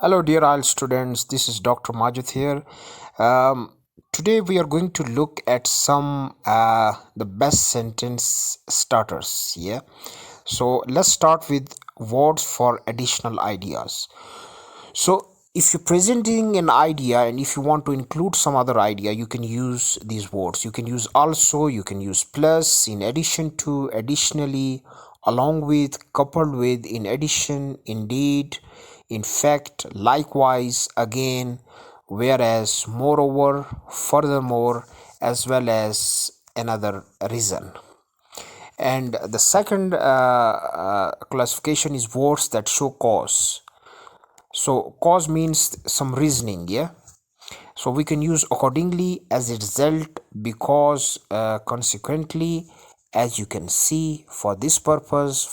Hello, dear IELTS students. This is Dr. Majid here. Um, Today we are going to look at some the best sentence starters. Yeah. So let's start with words for additional ideas. So if you're presenting an idea and if you want to include some other idea, you can use these words. You can use also. You can use plus, in addition to, additionally, along with, coupled with, in addition, indeed, in fact, likewise, again, whereas, moreover, furthermore, as well as another reason. And the second classification is words that show cause. So cause means some reasoning, yeah. So we can use accordingly, as a result, because, consequently, as you can see, for this purpose,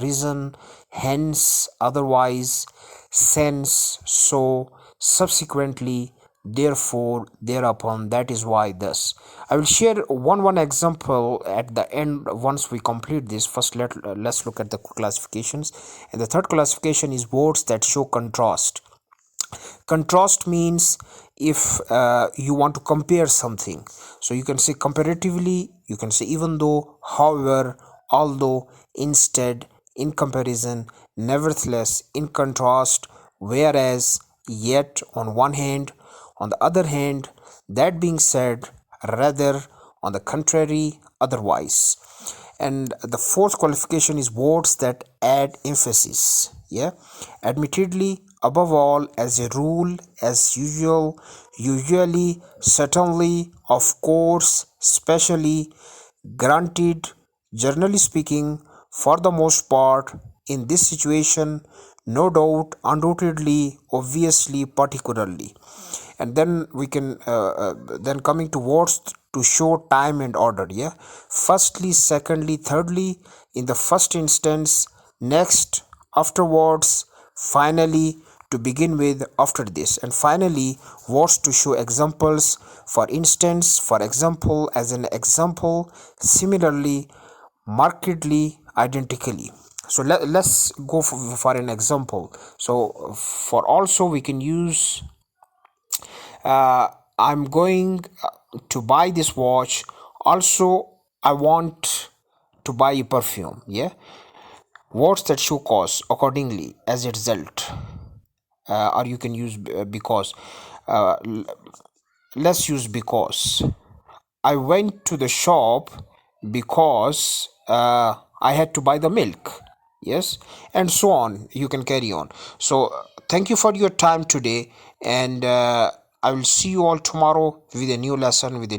reason, hence, otherwise, since, so, subsequently, therefore, thereupon, that is why, thus. I will share one example at the end once we complete this. First, let's look at the classifications. And the third classification is words that show contrast. Contrast means if you want to compare something, so you can say comparatively, you can say even though, however, although, instead, in comparison, nevertheless, in contrast, whereas, yet, on one hand, on the other hand, that being said, rather, on the contrary, otherwise. And the fourth qualification is words that add emphasis. Yeah, admittedly, above all, as a rule, as usual, usually, certainly, of course, specially, granted, generally speaking, for the most part, in this situation, no doubt, undoubtedly, obviously, particularly. And then we can then coming to words to show time and order. Yeah, firstly, secondly, thirdly, in the first instance, next, afterwards, finally, to begin with, after this. And finally, words to show examples. For instance, for example, as an example, similarly, markedly, identically. So let's go for an example. So for also, we can use I'm going to buy this watch. Also, I want to buy a perfume. Yeah, words that show cause accordingly, as a result, or you can use because. uh, let's use because. I went to the shop because I had to buy the milk. Yes, and so on. You can carry on. So, thank you for your time today, and I will see you all tomorrow with a new lesson with a